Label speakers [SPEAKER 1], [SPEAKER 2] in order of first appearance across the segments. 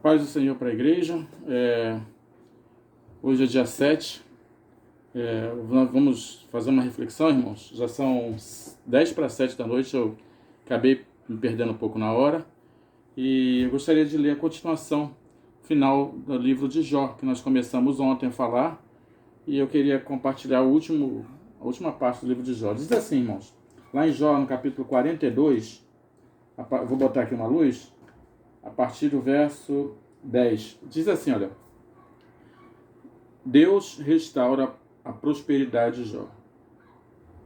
[SPEAKER 1] Paz do Senhor para a igreja. Hoje é dia 7. Nós vamos fazer uma reflexão, irmãos. Já são 10 para 7 da noite. Eu acabei me perdendo um pouco na hora. E eu gostaria de ler a continuação final do livro de Jó, que nós começamos ontem a falar. E eu queria compartilhar a última parte do livro de Jó. Diz assim, irmãos. Lá em Jó, no capítulo 42, vou botar aqui uma luz. A partir do verso 10. Diz assim, olha. Deus restaura a prosperidade de Jó.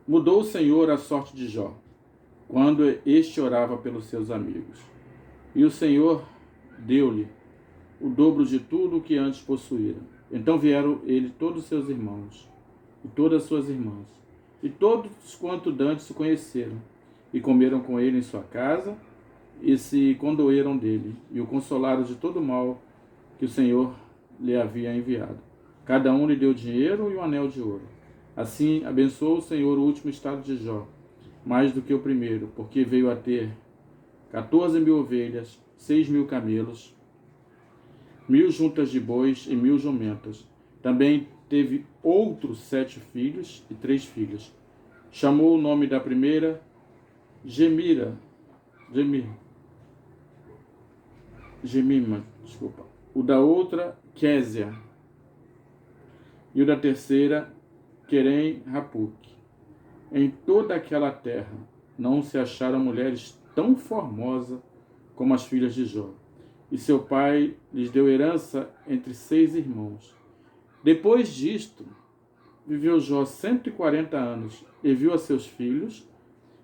[SPEAKER 1] Mudou o Senhor a sorte de Jó, quando este orava pelos seus amigos. E o Senhor deu-lhe o dobro de tudo o que antes possuíra. Então vieram ele todos os seus irmãos, e todas as suas irmãs, e todos quanto dantes se conheceram, e comeram com ele em sua casa, e se condoeram dele, e o consolaram de todo o mal que o Senhor lhe havia enviado. Cada um lhe deu dinheiro e um anel de ouro. Assim abençoou o Senhor o último estado de Jó, mais do que o primeiro, porque veio a ter 14.000 ovelhas, 6.000 camelos, 1.000 juntas de bois e 1.000 jumentas. Também teve outros 7 filhos e 3 filhas. Chamou o nome da primeira Gemima, o da outra Késia, e o da terceira Querem-Rapuque. Em toda aquela terra não se acharam mulheres tão formosas como as filhas de Jó, e seu pai lhes deu herança entre 6 irmãos. Depois disto, viveu Jó 140 anos, e viu a seus filhos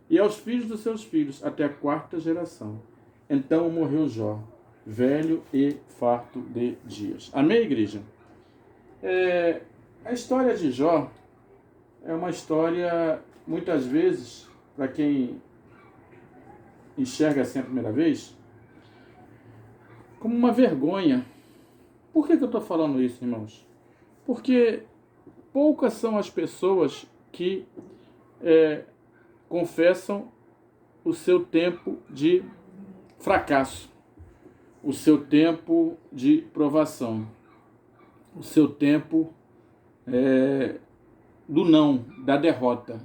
[SPEAKER 1] e aos filhos dos seus filhos, até a 4ª geração. Então morreu Jó, velho e farto de dias. Amém, igreja? A história de Jó é uma história, muitas vezes, para quem enxerga assim a primeira vez, como uma vergonha. Por que eu estou falando isso, irmãos? Porque poucas são as pessoas que confessam o seu tempo de fracasso, o seu tempo de provação, o seu tempo do não, da derrota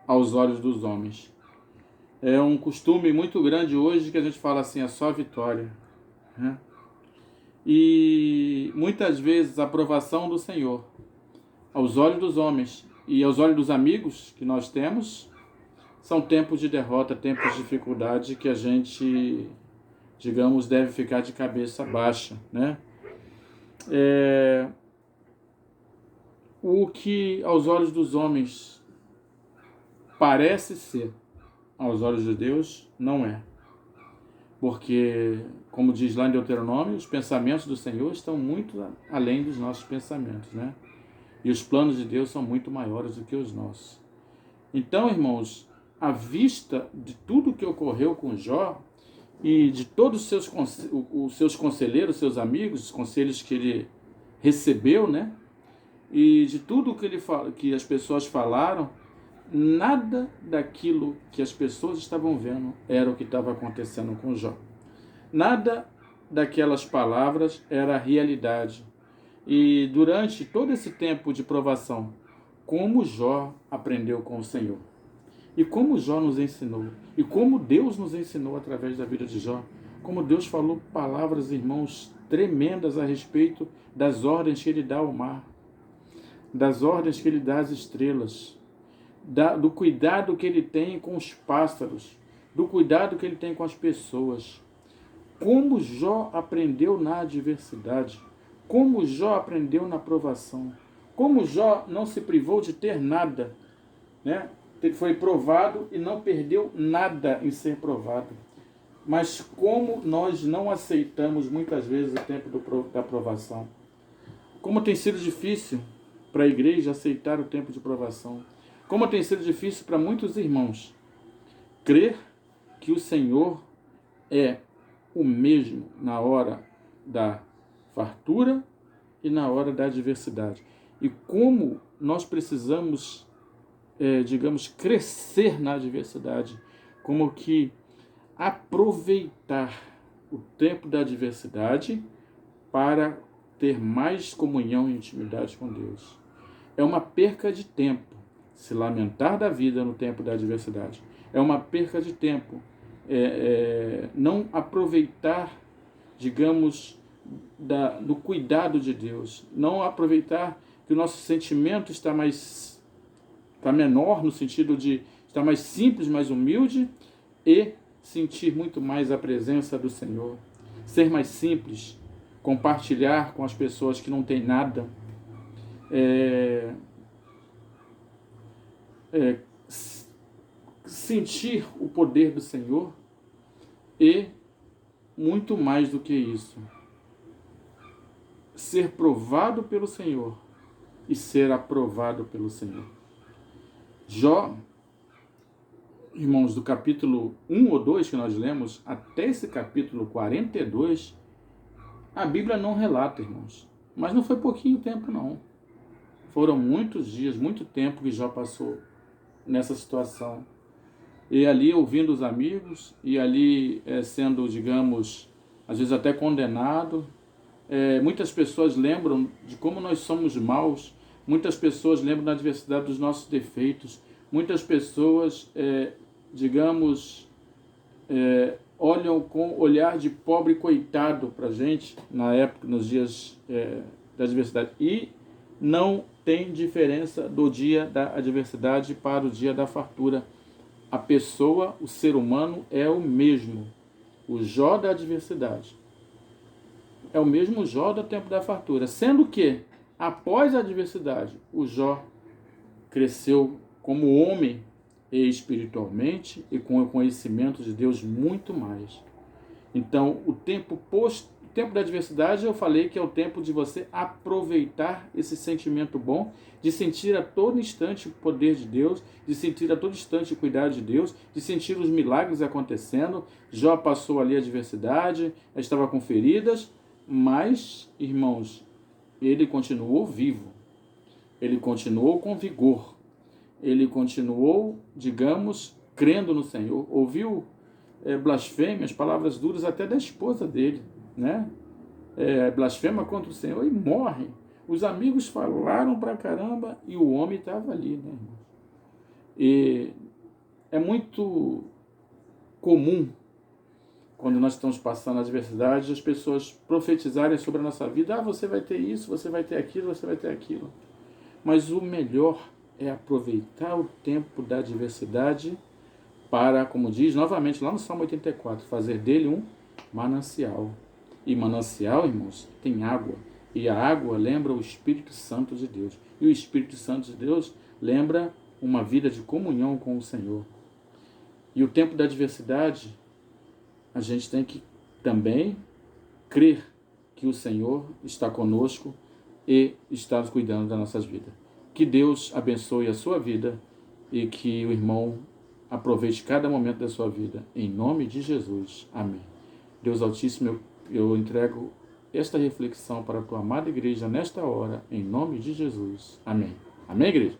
[SPEAKER 1] aos olhos dos homens. É um costume muito grande hoje que a gente fala assim, é só vitória, né? E muitas vezes a aprovação do Senhor aos olhos dos homens e aos olhos dos amigos que nós temos são tempos de derrota, tempos de dificuldade que a gente, digamos, deve ficar de cabeça baixa, né? O que aos olhos dos homens parece ser, aos olhos de Deus, não é. Porque, como diz lá em Deuteronômio, os pensamentos do Senhor estão muito além dos nossos pensamentos, né? E os planos de Deus são muito maiores do que os nossos. Então, irmãos, à vista de tudo que ocorreu com Jó e de todos os seus conselheiros, seus amigos, os conselhos que ele recebeu, né? E de tudo que as pessoas falaram, nada daquilo que as pessoas estavam vendo era o que estava acontecendo com Jó. Nada daquelas palavras era a realidade. E durante todo esse tempo de provação, como Jó aprendeu com o Senhor. E como Jó nos ensinou. E como Deus nos ensinou através da vida de Jó. Como Deus falou palavras, irmãos, tremendas a respeito das ordens que Ele dá ao mar, das ordens que Ele dá às estrelas, do cuidado que Ele tem com os pássaros, do cuidado que Ele tem com as pessoas. Como Jó aprendeu na adversidade, como Jó aprendeu na provação, como Jó não se privou de ter nada, né? Foi provado e não perdeu nada em ser provado. Mas como nós não aceitamos muitas vezes o tempo da provação. Como tem sido difícil para a igreja aceitar o tempo de provação. Como tem sido difícil para muitos irmãos crer que o Senhor é o mesmo na hora da fartura e na hora da adversidade. E como nós precisamos, digamos, crescer na adversidade, como que aproveitar o tempo da adversidade para ter mais comunhão e intimidade com Deus. É uma perca de tempo se lamentar da vida no tempo da adversidade. É uma perca de tempo não aproveitar, digamos, do cuidado de Deus, não aproveitar que o nosso sentimento está menor, no sentido de estar mais simples, mais humilde, e sentir muito mais a presença do Senhor, ser mais simples, compartilhar com as pessoas que não têm nada, sentir o poder do Senhor e, muito mais do que isso, ser provado pelo Senhor e ser aprovado pelo Senhor. Jó, irmãos, do capítulo 1 ou 2 que nós lemos, até esse capítulo 42, a Bíblia não relata, irmãos. Mas não foi pouquinho tempo, não. Foram muitos dias, muito tempo que Jó passou nessa situação. E ali ouvindo os amigos, e ali sendo, digamos, às vezes até condenado. Muitas pessoas lembram de como nós somos maus. Muitas pessoas lembram da diversidade dos nossos defeitos. Muitas pessoas, digamos, olham com olhar de pobre coitado para a gente, na época, nos dias da adversidade. E não tem diferença do dia da adversidade para o dia da fartura. A pessoa, o ser humano, é o mesmo. O Jó da adversidade é o mesmo Jó do tempo da fartura. Sendo que, após a adversidade, o Jó cresceu como homem espiritualmente e com o conhecimento de Deus muito mais. Então, o tempo da adversidade, eu falei que é o tempo de você aproveitar esse sentimento bom, de sentir a todo instante o poder de Deus, de sentir a todo instante o cuidado de Deus, de sentir os milagres acontecendo. Jó passou ali a adversidade, estava com feridas, mas, irmãos, ele continuou vivo, ele continuou com vigor, ele continuou, digamos, crendo no Senhor. Ouviu blasfêmias, palavras duras até da esposa dele, né? Blasfema contra o Senhor e morre. Os amigos falaram pra caramba e o homem estava ali, né, irmão? E é muito comum, quando nós estamos passando a adversidade, as pessoas profetizarem sobre a nossa vida. Ah, você vai ter isso, você vai ter aquilo, você vai ter aquilo. Mas o melhor é aproveitar o tempo da adversidade para, como diz novamente lá no Salmo 84, fazer dele um manancial. E manancial, irmãos, tem água. E a água lembra o Espírito Santo de Deus. E o Espírito Santo de Deus lembra uma vida de comunhão com o Senhor. E o tempo da adversidade, a gente tem que também crer que o Senhor está conosco e está cuidando das nossas vidas. Que Deus abençoe a sua vida e que o irmão aproveite cada momento da sua vida. Em nome de Jesus. Amém. Deus Altíssimo, eu entrego esta reflexão para a tua amada igreja nesta hora, em nome de Jesus. Amém. Amém, igreja?